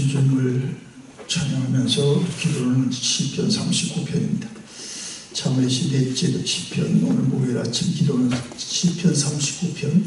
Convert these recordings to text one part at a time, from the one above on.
주님을 찬양하면서 기도하는 시편 39편입니다. 참회 시대째 시편, 오늘 목요일 아침 기도는 시편 39편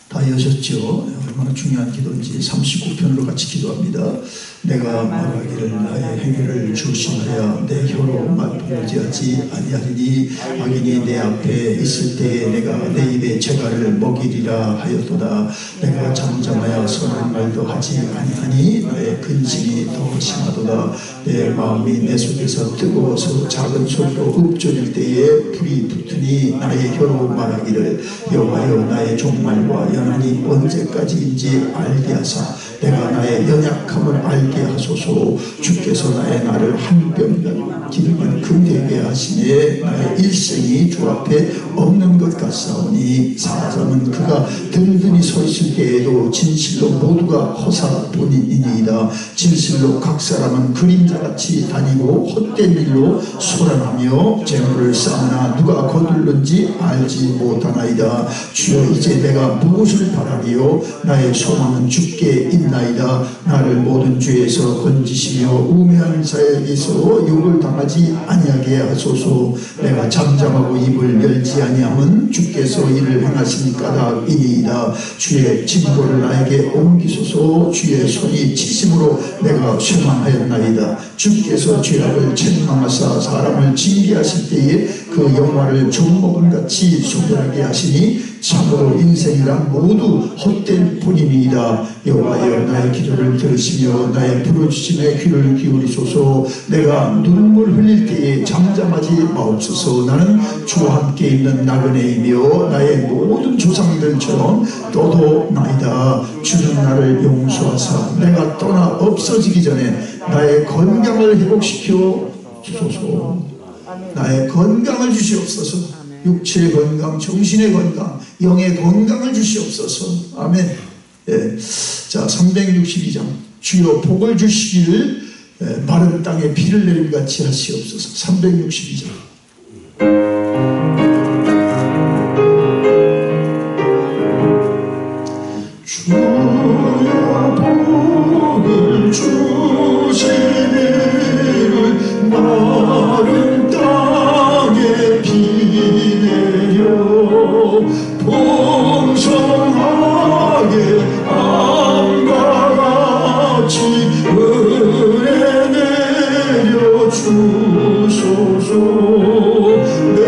다 여셨죠? 얼마나 중요한 기도인지 39편으로 같이 기도합니다. 내가 말하기를 나의 행위를 조심하여 내 혀로 맛보지하지 아니하리니 악인이 내 앞에 있을 때에 내가 내 입에 재갈을 먹이리라 하였도다. 내가 잠잠하여 선한 말도 하지 아니하니 나의 근심이 더 심하도다. 내 마음이 내 속에서 뜨거워서 작은 소리로 읊조릴 때에 불이 붙으니 나의 혀로 말하기를 여호와여 나의 종말과 연한이 언제까지인지 알게 하사 내가 나의 연약함을 알게 하소서. 주께서 나의 날을 한 병이나 기름을 금되게 하시네. 나의 일생이 주 앞에 없는 것 같사오니 사람은 그가 든든히 서 있을 때에도 진실로 모두가 허사 본인이니이다. 진실로 각 사람은 그림자같이 다니고 헛된 일로 소란하며 재물을 쌓으나 누가 거둘는지 알지 못하나이다. 주여 이제 내가 무엇을 바라리요? 나의 소망은 주께 있나이다. 나를 모든 죄에서 건지시며 우매한 자에게서 욕을 당하지 아니하게 하소서. 내가 잠잠하고 입을 열지 아니함은 주께서 이를 행하신 까닭이니이다. 주의 진보를 나에게 옮기소서. 주의 손이 치심으로 내가 쇠망하였나이다. 주께서 죄악을 책망하사 사람을 징계하실 때에 그 영화를 종목같이 소멸하게 하시니 참으로 인생이란 모두 헛된 뿐이니이다. 여호와여 나의 기도를 들으시며 나의 부르짖음에 귀를 기울이소서. 내가 눈물 흘릴 때에 잠잠하지 마옵소서. 나는 주와 함께 있는 나그네이며 나의 모든 조상들처럼 떠도나이다. 주는 나를 용서하사 내가 떠나 없어지기 전에 나의 건강을 회복시켜 주소서. 나의 건강을 주시옵소서. 육체의 건강, 정신의 건강, 영의 건강을 주시옵소서. 아멘. 예. 자, 362장. 주여 복을 주시기를 마른 땅에 비를 내림같이 하시옵소서. 362장. 주여 복을 주시기를 마른 땅에 비 내려 풍성하게 암과 같이 은혜 내려 주소서. 내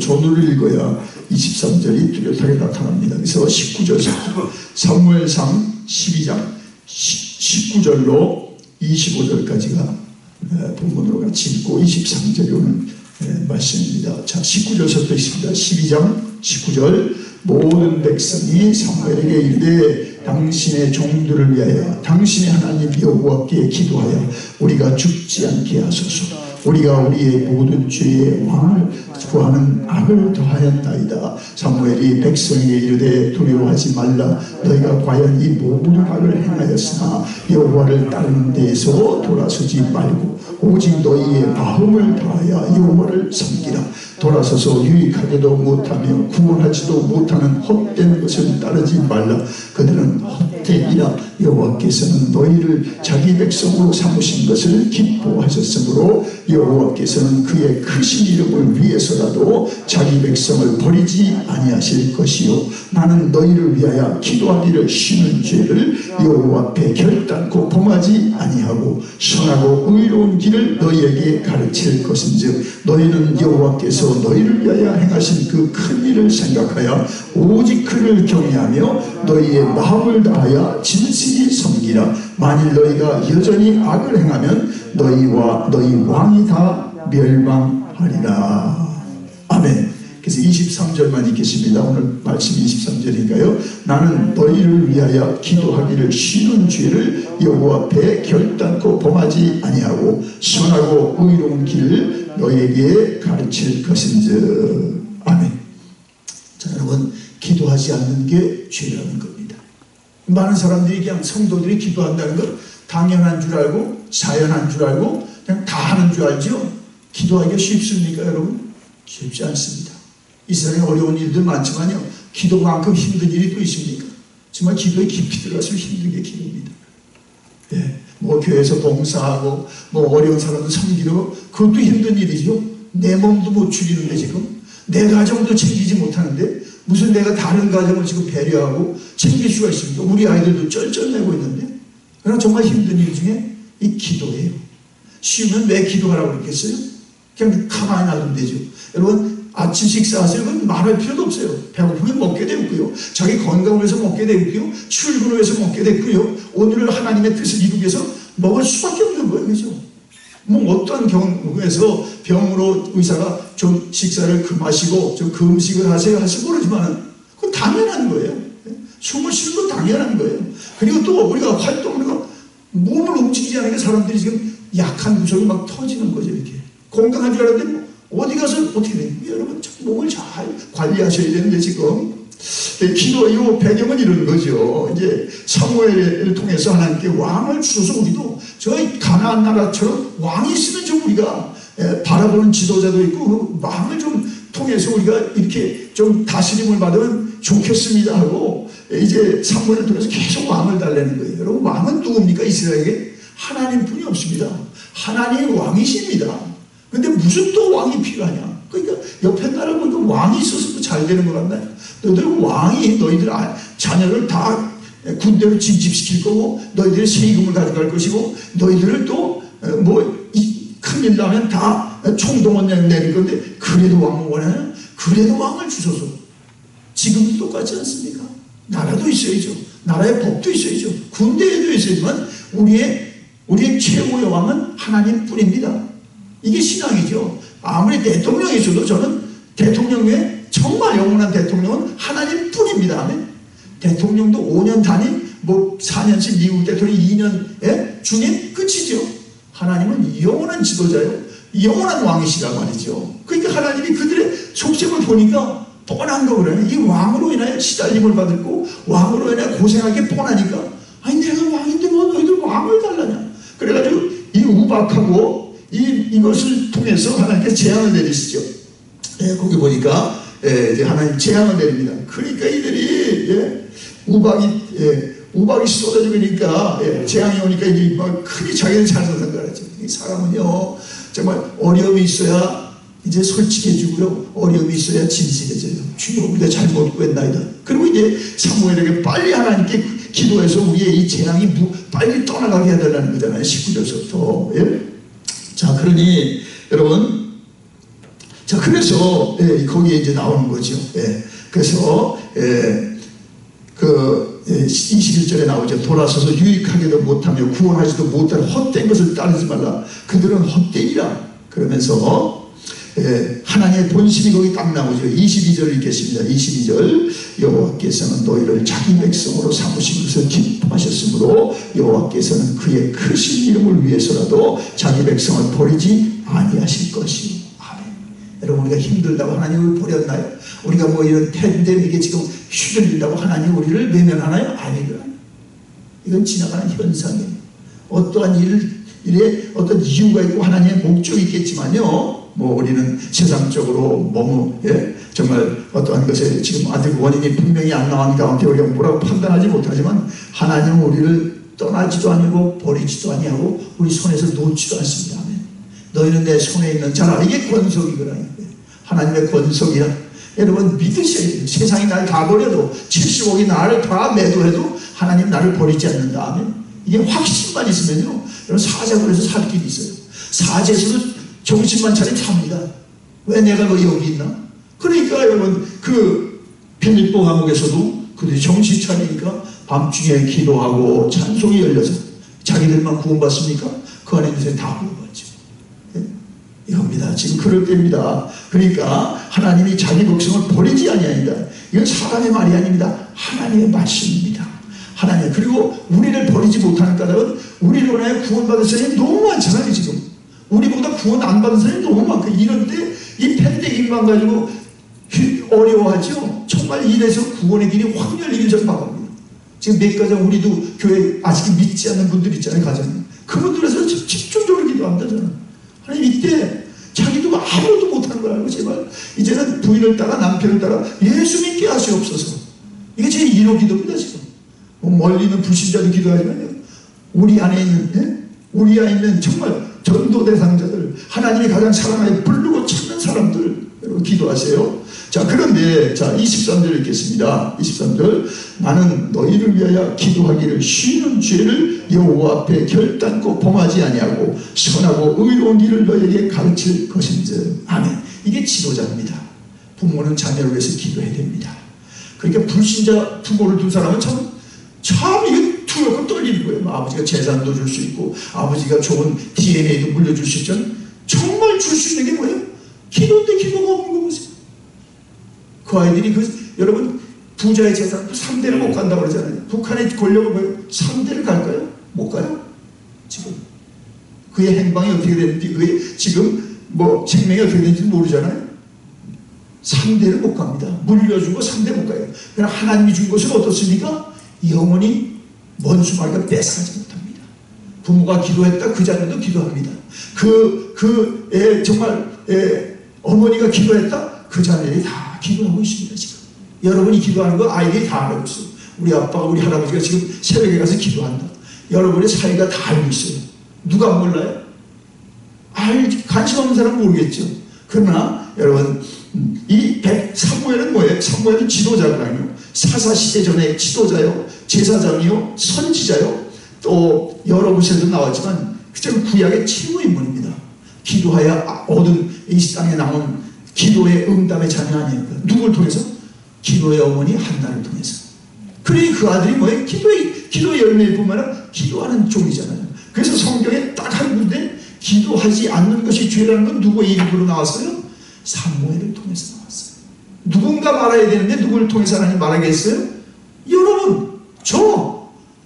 전후를 읽어야 23절이 뚜렷하게 나타납니다. 그래서 19절 사무엘상 12장 19절로 25절까지가 본문으로 같이 읽고 23절이 오늘 말씀입니다. 자, 19절부터 있습니다. 12장 19절 모든 백성이 사무엘에게 이르되 당신의 종들을 위하여 당신의 하나님 여호와께 기도하여 우리가 죽지 않게 하소서. 우리가 우리의 모든 죄의 왕을 구하는 악을 더하였나이다. 사무엘이 백성에게 이르되 두려워하지 말라. 너희가 과연 이 모든 악을 행하였으나 여호와를 따르는 데에서 돌아서지 말고 오직 너희의 마음을 다하여 여호와를 섬기라. 돌아서서 유익하게도 못하며 구원하지도 못하는 헛된 것을 따르지 말라. 그들은 헛되니라. 여호와께서는 너희를 자기 백성으로 삼으신 것을 기뻐하셨으므로 여호와께서는 그의 크신 이름을 위해서라도 자기 백성을 버리지 아니하실 것이요 나는 너희를 위하여 기도하기를 쉬는 죄를 여호와 앞에 결단코 범하지 아니하고 선하고 의로운 길을 너희에게 가르칠 것인즉 너희는 여호와께서 너희를 위하여 행하신 그 큰 일을 생각하여 오직 그를 경외하며 너희의 마음을 다하여 진실히 섬기라. 만일 너희가 여전히 악을 행하면 너희와 너희 왕이 다 멸망하리라. 아멘. 그래서 23절만 읽겠습니다. 오늘 말씀 23절이니까요. 나는 너희를 위하여 기도하기를 쉬는 죄를 여호와 앞에 결단코 범하지 아니하고 선하고 의로운 길을 너희에게 가르칠 것인즉. 아멘. 자, 여러분, 기도하지 않는 게 죄라는 겁니다. 많은 사람들이 그냥 성도들이 기도한다는 건 당연한 줄 알고 자연한 줄 알고 그냥 다 하는 줄 알죠. 기도하기가 쉽습니까, 여러분? 쉽지 않습니다. 이 세상에 어려운 일들 많지만요, 기도만큼 힘든 일이 또 있습니까? 정말 기도에 깊이 들어가서 힘든 게 기도입니다. 예, 뭐 교회에서 봉사하고 뭐 어려운 사람들 섬기고 그것도 힘든 일이죠. 내 몸도 못 죽이는데 지금 내 가정도 챙기지 못하는데 무슨 내가 다른 가정을 지금 배려하고 챙길 수가 있습니까? 우리 아이들도 쩔쩔매고 있는데. 그러나 정말 힘든 일 중에 이 기도예요. 쉬우면 왜 기도하라고 그랬겠어요? 그냥 가만히 놔두면 되죠. 여러분, 아침 식사하세요? 그건 말할 필요도 없어요. 배고프면 먹게 되고요. 자기 건강을 위해서 먹게 되고요. 출근을 위해서 먹게 되고요. 오늘을 하나님의 뜻을 이루기 위해서 먹을 수밖에 없는 거예요. 그죠? 뭐 어떤 경우에서 병으로 의사가 좀 식사를 금하시고 좀 금식을 하세요 하시고 그러지만 그건 당연한 거예요. 숨을 쉬는 건 당연한 거예요. 그리고 또 우리가 활동을 몸을 움직이지 않으니까 사람들이 지금 약한 구석이 막 터지는 거죠. 이렇게 건강한 줄 알았는데 어디 가서 어떻게 됩니까? 여러분 몸을 잘 관리하셔야 되는데 지금 기도의 배경은 이런 거죠. 이제 사무엘을 통해서 하나님께 왕을 주셔서 우리도 저희 가나안 나라처럼 왕이 있으면 좀 우리가 바라보는 지도자도 있고 그 왕을 좀 통해서 우리가 이렇게 좀 다스림을 받으면 좋겠습니다 하고 이제 사무엘을 통해서 계속 왕을 달라는 거예요. 여러분, 왕은 누굽니까? 이스라엘에게 하나님뿐이 없습니다. 하나님이 왕이십니다. 근데 무슨 또 왕이 필요하냐? 그러니까 옆에 나라 보니까 왕이 있어서 잘 되는 것 같나요? 너희들 왕이 너희들 자녀를 다 군대로 진집시킬 거고 너희들의 세금을 가져갈 것이고 너희들을 또 뭐 큰일 나면 다 총동원 내릴 건데 그래도 왕을 원하냐? 그래도 왕을 주소서. 지금도 똑같지 않습니까? 나라도 있어야죠. 나라의 법도 있어야죠. 군대에도 있어야지만 우리의 최고의 왕은 하나님뿐입니다. 이게 신앙이죠. 아무리 대통령이 있어도 저는 대통령 외에 정말 영원한 대통령은 하나님뿐입니다. 아멘. 대통령도 5년 단임, 뭐 4년씩 미국 대통령이 2년 중에 끝이죠. 하나님은 영원한 지도자요, 영원한 왕이시란 말이죠. 그러니까 하나님이 그들의 속셈을 보니까 뻔한 거 그래요. 이 왕으로 인하여 시달림을 받고 왕으로 인하여 고생하기 뻔하니까 아니 내가 왕인데 뭐 너희들 왕을 달라냐. 그래가지고 이 우박하고 이것을 통해서 하나님께서 재앙을 내리시죠. 거기 보니까 이제 하나님 재앙을 내립니다. 그러니까 이들이 우박이 쏟아지니까 재앙이 오니까 이제 막 크게 자기를 잘 산다는 거죠. 이 사람은요 정말 어려움이 있어야 이제 솔직해지고요, 어려움이 있어야 진실해져요. 주여 우리가 잘못 구했나이다. 그리고 이제 사무엘에게 빨리 하나님께 기도해서 우리의 이 재앙이 빨리 떠나가게 해달라는 거잖아요. 19절부터. 자, 그러니 여러분 자, 그래서 거기에 이제 나오는 거죠. 그래서 21절에 나오죠. 돌아서서 유익하게도 못하며 구원하지도 못하는 헛된 것을 따르지 말라. 그들은 헛되니라. 그러면서 하나님의 본심이 거기 딱 나오죠. 22절 읽겠습니다. 22절 여호와께서는 너희를 자기 백성으로 삼으신 것을 기뻐하셨으므로 여호와께서는 그의 크신 이름을 위해서라도 자기 백성을 버리지 아니하실 것이요. 아멘. 여러분, 우리가 힘들다고 하나님을 버렸나요? 우리가 뭐 이런 팬데믹에 지금 휘둘린다고 하나님 우리를 외면하나요? 아니요. 이건 지나가는 현상이에요. 어떠한 일에 어떤 이유가 있고 하나님의 목적이 있겠지만요, 뭐 우리는 세상적으로 너무 정말 어떠한 것에 지금 아직 원인이 분명히 안 나온 가운데 우리가 뭐라고 판단하지 못하지만 하나님은 우리를 떠나지도 아니고 버리지도 아니하고 우리 손에서 놓지도 않습니다. 아멘. 너희는 내 손에 있는 자라. 이게 권속이구나. 하나님의 권속이라. 여러분 믿으셔야 돼요. 세상이 날 다 버려도 70억이 나를 다 매도해도 하나님 나를 버리지 않는다. 아멘. 이게 확신만 있으면요, 여러분 사자굴에서 살 길이 있어요. 사제에서도 정신만 차리면 삽니다. 왜 내가 너 여기 있나? 그러니까 여러분 그 빌립보 감옥에서도 그들이 정신 차리니까 밤중에 기도하고 찬송이 열려서 자기들만 구원받습니까? 그 안에 있는 사람이 다 구원받죠. 이겁니다. 지금 그럴 때입니다. 그러니까 하나님이 자기 백성을 버리지 아니하니까 이건 사람의 말이 아닙니다. 하나님의 말씀입니다. 하나님. 그리고 우리를 버리지 못하는 까닭은 우리로 인하여 구원받은 사람이 너무 많잖아요. 지금 우리보다 구원 안 받은 사람이 너무 많고, 이런데 이 팬데믹만 가지고 어려워하죠. 정말 이래서 구원의 길이 확 열리길 저는 바랍니다. 지금 몇 가정 우리도 교회 아직 믿지 않는 분들 있잖아요. 가정에 그분들에서 집중적으로 기도합니다. 저는 하나님 이때 자기도 아무것도 못하는 걸 알고 제발 이제는 부인을 따라 남편을 따라 예수 믿게 하시옵소서. 이게 제 1호 기도입니다. 지금 멀리 있는 불신자도 기도하지만요, 우리 안에 있는 정말 전도 대상자들, 하나님이 가장 사랑하여 부르고 찾는 사람들 여러분 기도하세요. 자, 그런데 자 23절 읽겠습니다. 23절 나는 너희를 위하여 기도하기를 쉬는 죄를 여호와 앞에 결단코 범하지 아니하고 선하고 의로운 일을 너희에게 가르칠 것인즉. 아멘. 이게 지도자입니다. 부모는 자녀를 위해서 기도해야 됩니다. 그러니까 불신자 부모를 둔 사람은 참 이게 두렵고 떨리는 거예요. 아버지가 재산도 줄 수 있고 아버지가 좋은 DNA도 물려줄 수 있죠. 정말 줄 수 있는 게 뭐예요? 기도인데 기도가 없는 거 보세요. 그 아이들이 여러분 부자의 재산 3대를 못 간다고 그러잖아요. 북한의 권력을 뭐예요? 3대를 갈까요? 못 가요. 지금 그의 행방이 어떻게 되는지, 그의 지금 뭐 생명이 어떻게 되는지 모르잖아요. 3대를 못 갑니다. 물려준 거 3대 못 가요. 그러나 하나님이 준 것은 어떻습니까? 영원히 먼 수마리가 뺏어가지 못합니다. 부모가 기도했다 그 자녀도 기도합니다. 정말 어머니가 기도했다 그 자녀들이 다 기도하고 있습니다. 지금 여러분이 기도하는 거 아이들이 다 알고 있어요. 우리 아빠가 우리 할아버지가 지금 새벽에 가서 기도한다. 여러분의 사이가 다 알고 있어요. 누가 몰라요? 관심 없는 사람은 모르겠죠. 그러나 여러분 이 사무엘은 뭐예요? 사무엘은 지도자거든요. 사사시대 전에 지도자요, 제사장이요, 선지자요, 또 여러 곳에도 나왔지만 그저 구약의 최고 인물입니다. 기도하여 얻은 이 땅에 나온 기도의 응답의 자녀 아닙니까? 누굴 통해서? 기도의 어머니 한나를 통해서. 그러니 그 아들이 뭐예요? 기도의 열매를 보면 기도하는 종이잖아요. 그래서 성경에 딱 한 군데 기도하지 않는 것이 죄라는 건 누구의 이름으로 나왔어요? 사무엘을 통해서 나왔어요. 누군가 말해야 되는데 누구를 통해서 하나님 말하겠어요? 여러분,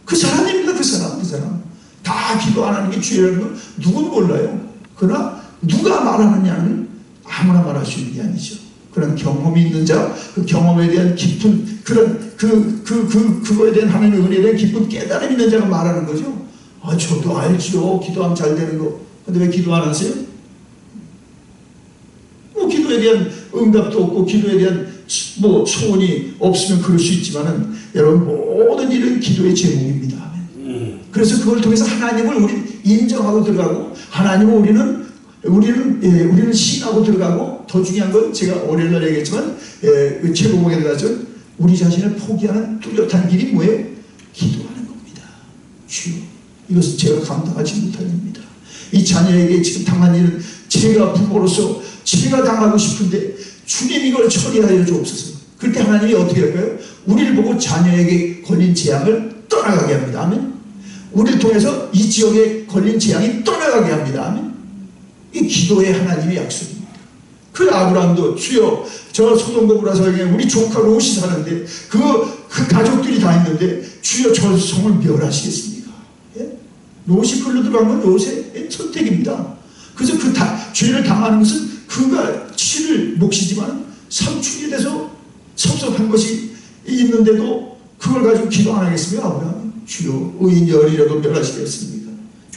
그 사람입니다. 그 사람. 다 기도 안 하는 게 죄라는 건 누군 몰라요. 그러나 누가 말하느냐는 아무나 말할 수 있는 게 아니죠. 그런 경험이 있는 자, 그 경험에 대한 깊은 그거에 대한 하나님의 은혜에 대한 깊은 깨달음이 있는 자가 말하는 거죠. 저도 알지요. 기도하면 잘 되는 거. 근데 왜 기도 안 하세요? 기도에 대한 응답도 없고 기도에 대한 소원이 없으면 그럴 수 있지만은 여러분 모든 일은 기도의 제목입니다. 그래서 그걸 통해서 하나님을 우리는 인정하고 들어가고 하나님을 우리는 신하고 들어가고, 더 중요한 건 제가 월요일날 얘기했지만 최고봉에 들어가서 우리 자신을 포기하는 뚜렷한 길이 뭐예요? 기도하는 겁니다. 주여, 이것은 제가 감당하지 못할 일입니다. 이 자녀에게 지금 당한 일은 제가 부모로서 제가 당하고 싶은데 주님 이걸 처리하여 주옵소서. 그때 하나님이 어떻게 할까요? 우리를 보고 자녀에게 걸린 재앙을 떠나가게 합니다. 아멘. 우리를 통해서 이 지역에 걸린 재앙이 떠나가게 합니다. 아멘. 이 기도의 하나님의 약속입니다. 그 아브라함도 주여 저 소돔고모라 성에 우리 조카 롯이 사는데 그 가족들이 다 있는데 주여 저 성을 멸하시겠습니까? 예? 롯이 글로 들어간 건 롯의 선택입니다. 그래서 죄를 당하는 것은 그가 치를 몫이지만 삼축이 돼서 섭섭한 것이 있는데도 그걸 가지고 기도 안 하겠습니까? 아브라함 주여 의인 열이라도 멸하시겠습니까?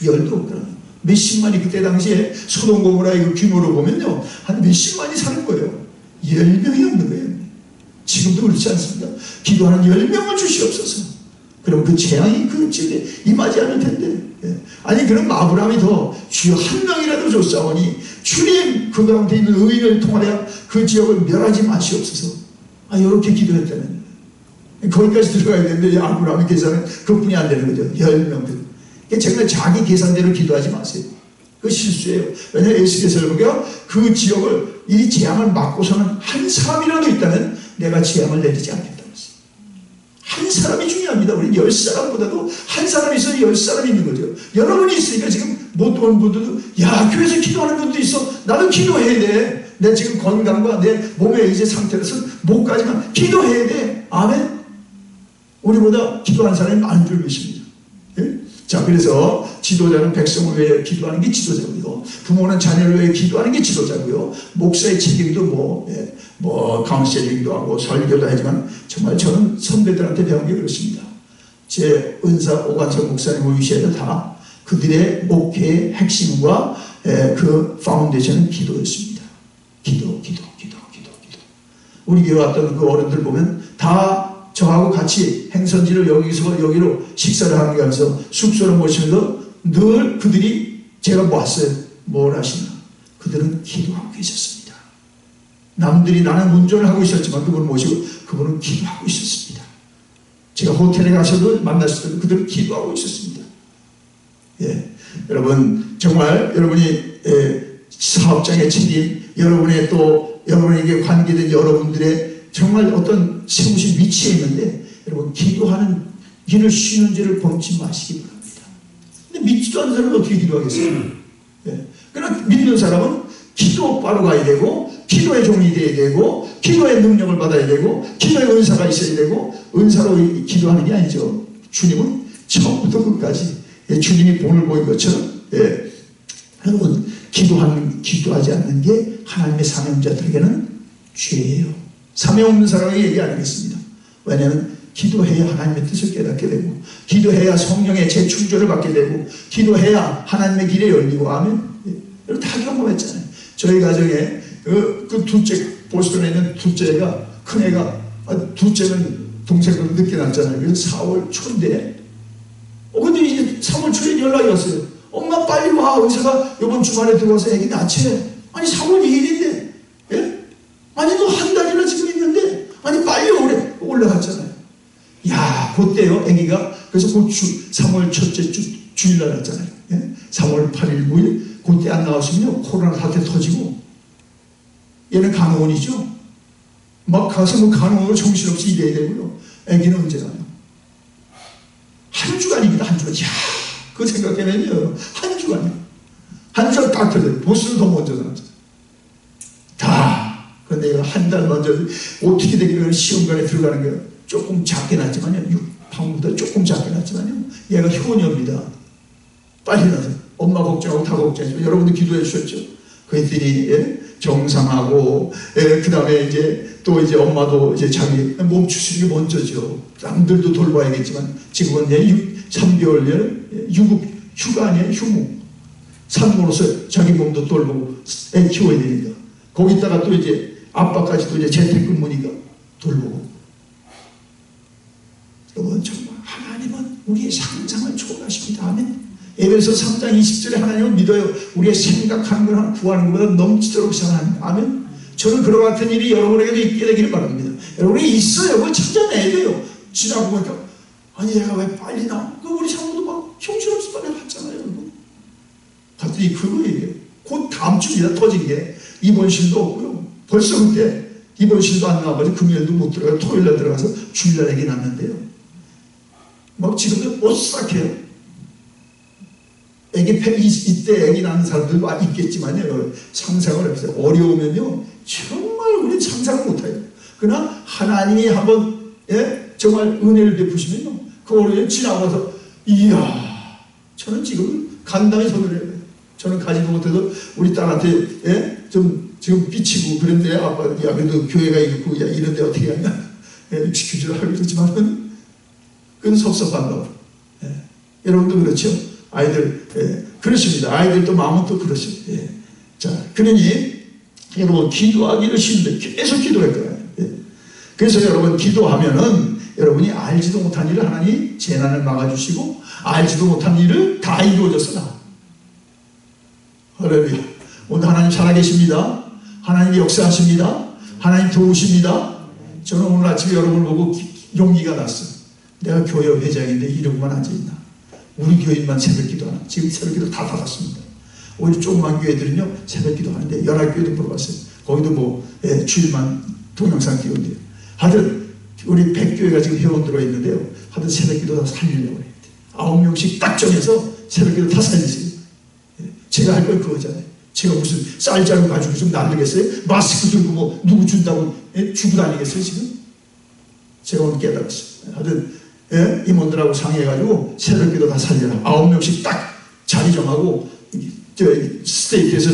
열도 없더라. 몇십만이 그때 당시에 소돔고모라의 그 규모로 보면요 한 몇십만이 사는 거예요. 10명이 없는 거예요. 지금도 그렇지 않습니다. 기도하는 10명을 주시옵소서. 그럼 그 재앙이 그 지역에 임하지 않을 텐데. 예. 아니 그럼 아브라함이 더 주여 한 명이라도 줬사오니 주님 그 가운데 있는 의인을 통하여 그 지역을 멸하지 마시옵소서. 이렇게 기도했다는 거기까지 들어가야 되는데 아브라함의 계산은 그뿐이 안 되는 거죠. 10명. 정말 자기 계산대로 기도하지 마세요. 그 실수예요. 왜냐하면 에스겔서를 보면 그 지역을 이 재앙을 막고서는 한 사람이라도 있다면 내가 재앙을 내리지 않겠다고 했어요. 한 사람이 중요합니다. 우리 10사람보다도 한 사람이 있어야 10사람이 있는 거죠. 여러분이 있으니까 지금 못 온 분들도 야 교회에서 기도하는 분도 있어. 나도 기도해야 돼. 내 지금 건강과 내 몸의 이제 상태로서 못 가지만 기도해야 돼. 아멘. 우리보다 기도하는 사람이 많은 줄 믿습니다. 예? 자, 그래서 지도자는 백성을 위해 기도하는 게 지도자고요. 부모는 자녀를 위해 기도하는 게 지도자고요. 목사의 책임도 카운셀링도 하고 설교도 하지만 정말 저는 선배들한테 배운 게 그렇습니다. 제 은사 오관석 목사님을 위시해서 다 그들의 목회의 핵심과 그 파운데이션은 기도였습니다. 기도. 우리 교회 왔던 그 어른들 보면 다 저하고 같이 행선지를 여기서 여기로 식사를 하는 게 아니라 숙소를 모시면서 늘 그들이 제가 봤어요. 뭘 하시나? 그들은 기도하고 계셨습니다. 남들이 나는 운전을 하고 있었지만 그분을 모시고 그분은 기도하고 있었습니다. 제가 호텔에 가서도 만났을 때도 그들은 기도하고 있었습니다. 예, 여러분 정말 여러분이 사업장의 책임, 여러분의 또 여러분에게 관계된 여러분들의 정말 어떤 세우신 위치에 있는데 여러분 기도하는 길을 쉬는 죄를 범치 마시기 바랍니다. 근데 믿지도 않는 사람은 어떻게 기도하겠어요? 예. 그러나 믿는 사람은 기도 바로 가야 되고 기도의 종이 되어야 되고 기도의 능력을 받아야 되고 기도의 은사가 있어야 되고 은사로 기도하는 게 아니죠. 주님은 처음부터 끝까지 주님이 본을 보인 것처럼 여러분 기도하지 않는 게 하나님의 사명자들에게는 죄예요. 사명 없는 사람에게 얘기 안 하겠습니다. 왜냐하면 기도해야 하나님의 뜻을 깨닫게 되고 기도해야 성령의 재충전을 받게 되고 기도해야 하나님의 길에 열리고 하면 여러분 다 경험했잖아요. 저희 가정에 그 둘째 보스턴에 있는 둘째가 큰애가 둘째는 동생보다 늦게 났잖아요. 그래서 4월 초인데 근데 이제 3월 초에 연락이 왔어요. 엄마 빨리 와. 의사가 이번 주말에 들어와서 애기 낳지. 아니 3월 2일인데 예? 아니 너 한 달이나 지금 있는데 아니 빨리 오래 올라갔잖아요. 야 그때요 애기가 그래서 그 3월 첫째 주일날 났잖아요. 예? 3월 8일 9일 그때 안 나왔으면 코로나 사태 터지고 얘는 간호원이죠. 막 가서 뭐 간호원으로 정신없이 일해야 되고요. 애기는 언제 가요? 한 주간입니다. 한 주간. 야 그거 생각해내면요 한 주간이요. 한 주간 딱 터져요. 보스는 더 먼저 나왔어요. 다. 그런데 한 달 먼저 어떻게 되기를 시험관에 들어가는 게 조금 작게 났지만요. 6파운드보다 조금 작게 났지만요. 얘가 효녀입니다. 빨리 나서 엄마 걱정하고 다 걱정했지만 여러분들 기도해 주셨죠. 그랬더니 정상하고 그 다음에 이제 또 이제 엄마도 이제 자기 몸 추스리기 먼저죠. 남들도 돌봐야겠지만 지금은 이제 3개월 유급 휴가 아니에요. 휴무 산모로서 자기 몸도 돌보고 애 키워야 되니까 거기다가 또 이제 아빠까지도 이제 재택근무니까 돌보고. 여러분 정말 하나님은 우리의 상상을 초월하십니다. 아멘. 에베소 3장 20절에 하나님을 믿어요. 우리의 생각하는 걸 구하는 것보다 넘치도록 사랑합니다. 아멘. 저는 그와 같은 일이 여러분에게도 있게 되기를 바랍니다. 여러분이 있어요. 그걸 찾아내야 돼요. 지나고 보니까 아니 얘가 왜 빨리 나와? 우리 사모도 막 형편없이 빨리 갔잖아요. 여러분. 갔더니 그거예요. 곧 다음 주입니다. 터진 게 입원실도 없고요. 벌써 그때 입원실도 안 나와가지고 금요일도 못 들어가고 토요일날 들어가서 주일날 애기 낳는데요. 막 지금도 오싹해요. 이때 애기 낳는 사람들도 있겠지만요. 상상을 해보세요. 어려우면요. 정말 우리는 상상을 못해요. 그러나 하나님이 한번 정말 은혜를 베푸시면요. 그 어려움이 지나가서 이야 저는 지금 간당히 손을 해요. 저는 가지도 못해서 우리 딸한테 좀 지금 삐치고 그런데 아빠 야 그래도 교회가 있고 야 이런데 어떻게 하냐 규제를 하고 그러지만은 그건 섭섭한 거. 여러분도 그렇죠? 아이들 그렇습니다. 아이들도 마음은 또 그렇죠. 자 그러니 여러분 기도하기를 쉬운데 계속 기도할 거예요. 그래서 여러분 기도하면은 여러분이 알지도 못한 일을 하나님 재난을 막아주시고 알지도 못한 일을 다 이루어져서 나. 할렐루야. 오늘 하나님 살아계십니다. 하나님이 역사하십니다. 하나님 도우십니다. 저는 오늘 아침에 여러분을 보고 용기가 났어요. 내가 교회 회장인데 이러고만 앉아있나. 우리 교인만 새벽기도 하나. 지금 새벽기도 다 닫았습니다. 오히려 조그만 교회들은요 새벽기도 하는데 연합교회도 물어봤어요. 거기도 뭐 주일만 동영상 띄운대요. 하여튼 우리 백교회가 지금 회원 들어있는데요. 하여튼 새벽기도 다 살리려고 해요. 9명씩 딱 정해서 새벽기도 다 살리세요. 제가 할 건 그거잖아요. 제가 무슨 쌀자루 가지고 좀 날리겠어요? 마스크 들고 뭐 누구 준다고 주고 다니겠어요 지금? 제가 오늘 깨달았어요. 하여튼 임원들하고 상의해가지고 새벽기도 다 살려라. 9명씩 딱 자리 정하고 저 스테이트에서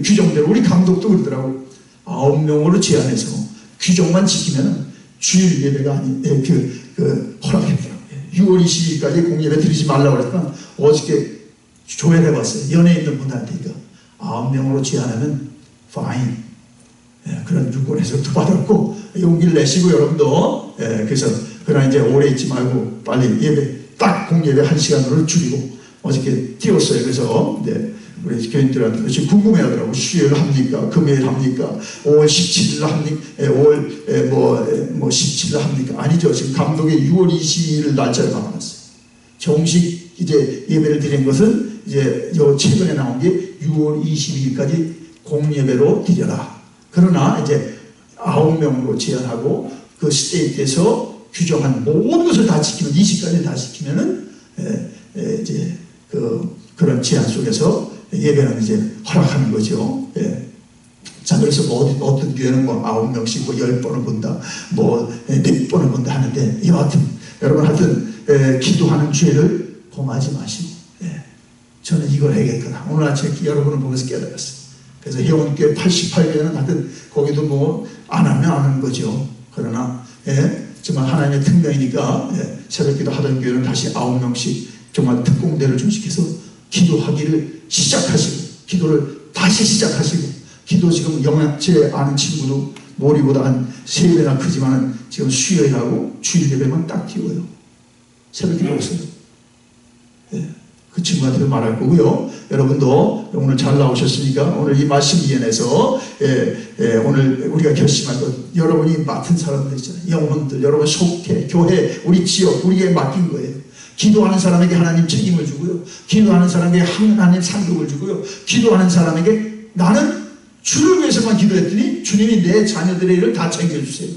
규정대로 우리 감독도 그러더라고. 9명으로 제한해서 규정만 지키면 주일 예배가 아닌 허락했더라고요. 6월 22일까지 공예배 드리지 말라고 그랬더니 어저께 조회를 해봤어요. 연예 있는 분한테 이거 9명으로 제한하면 fine. 그런 유권에서도 받았고 용기를 내시고 여러분도 그래서 그러나 이제 오래 있지 말고 빨리 예배 딱 공예배 1시간으로 줄이고 어저께 띄웠어요. 그래서 우리 교인들한테 지금 궁금해하더라고. 수요일 합니까? 금요일 합니까? 5월 17일 합니까? 5월 뭐 17일 합니까? 아니죠. 지금 감독이 6월 22일 날짜를 박아놨어요. 정식 이제 예배를 드린 것은 이제 요 최근에 나온 게 6월 22일까지 공예배로 드려라. 그러나 이제 9명으로 제한하고 그 스테이트에서 규정한 모든 것을 다 지키면 20까지 다 지키면은 이제 그런 제한 속에서 예배는 이제 허락하는 거죠. 자, 그래서 뭐 어떤 교회는 뭐 9명씩 뭐 10번을 본다, 뭐 4번을 본다 하는데 여하튼 여러분 하여튼 기도하는 죄를 범하지 마시고 저는 이걸 해야겠구나. 오늘 아침에 여러분을 보면서 깨달았어요. 그래서 회원교회 88교회는 하여튼 거기도 뭐 안 하면 안 하는 거죠. 그러나 정말 하나님의 특명이니까 새벽기도 하던 교회는 다시 9명씩 정말 특공대를 좀 시켜서 기도하기를 시작하시고 기도를 다시 시작하시고 기도 지금 영양제 아는 친구도 머리보다 한 3배나 크지만은 지금 수요일하고 주일 예배만 딱 띄워요. 새벽기도 없어요. 그 친구한테 말할 거고요. 여러분도 오늘 잘 나오셨으니까 오늘 이 말씀 이해해서 오늘 우리가 결심할 것 여러분이 맡은 사람들 있잖아요. 영혼들 여러분 속해 교회 우리 지역 우리에게 맡긴 거예요. 기도하는 사람에게 하나님 책임을 주고요. 기도하는 사람에게 하나님 상급을 주고요. 기도하는 사람에게 나는 주를 위해서만 기도했더니 주님이 내 자녀들의 일을 다 챙겨주세요.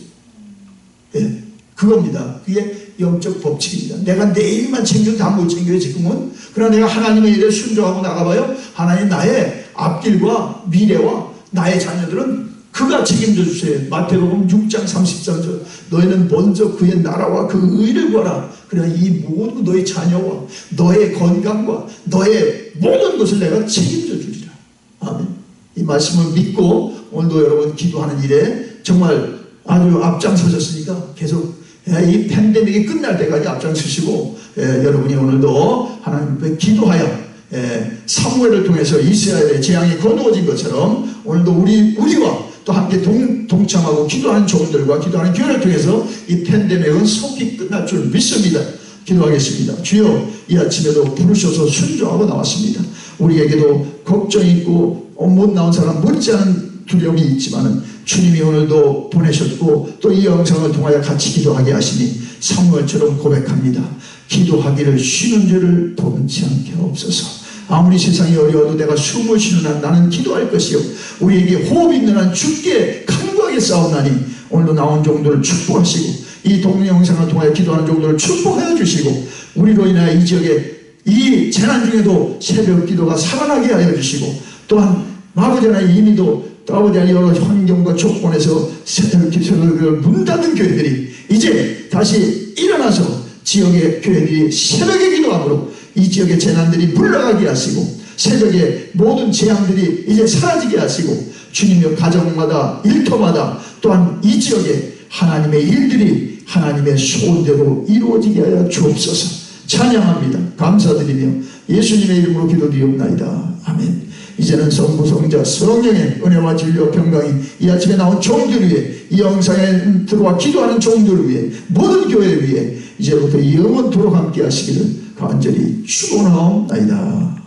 그겁니다. 그게 영적 법칙입니다. 내가 내 일만 챙겨도 다 못 챙겨요 지금은. 그러나 내가 하나님의 일에 순종하고 나가봐요. 하나님 나의 앞길과 미래와 나의 자녀들은 그가 책임져 주세요. 마태복음 6장 33절 너희는 먼저 그의 나라와 그 의를 구하라. 그래야 이 모든 너의 자녀와 너의 건강과 너의 모든 것을 내가 책임져 주리라. 아멘. 이 말씀을 믿고 오늘도 여러분 기도하는 일에 정말 아주 앞장서셨으니까 계속 이 팬데믹이 끝날 때까지 앞장서시고 여러분이 오늘도 하나님 앞에 기도하여 사무엘을 통해서 이스라엘의 재앙이 거두어진 것처럼 오늘도 우리와 또 함께 동참하고 기도하는 종들과 기도하는 교회를 통해서 이 팬데믹은 속히 끝날 줄 믿습니다. 기도하겠습니다. 주여 이 아침에도 부르셔서 순종하고 나왔습니다. 우리에게도 걱정이 있고 못 나온 사람 못지않은 두려움이 있지만은 주님이 오늘도 보내셨고 또 이 영상을 통하여 같이 기도하게 하시니 사무엘처럼 고백합니다. 기도하기를 쉬는 줄을 범치 않게 하옵소서. 아무리 세상이 어려워도 내가 숨을 쉬는 한 나는 기도할 것이요 우리에게 호흡 있는 한 주께 간구하게 싸움나니 오늘도 나온 종들을 축복하시고 이 동영상을 통하여 기도하는 종들을 축복하여 주시고 우리로 인하여 이 지역에 이 재난 중에도 새벽 기도가 살아나게 하여 주시고 또한 아버지 하나님 이미도 아버지 하나님 여러 환경과 조건에서 새벽 기도를 문 닫은 교회들이 이제 다시 일어나서 지역의 교회들이 새벽에 기도함으로 이 지역의 재난들이 물러가게 하시고 새벽에 모든 재앙들이 이제 사라지게 하시고 주님의 가정마다 일터마다 또한 이 지역에 하나님의 일들이 하나님의 소원대로 이루어지게 하여 주옵소서. 찬양합니다. 감사드리며 예수님의 이름으로 기도드리옵나이다. 아멘. 이제는 성부 성자 성령의 은혜와 진리와 평강이 이 아침에 나온 종들을 위해 이 영상에 들어와 기도하는 종들을 위해 모든 교회를 위해 이제부터 영원토록 함께 하시기를 간절히 축원하옵나이다.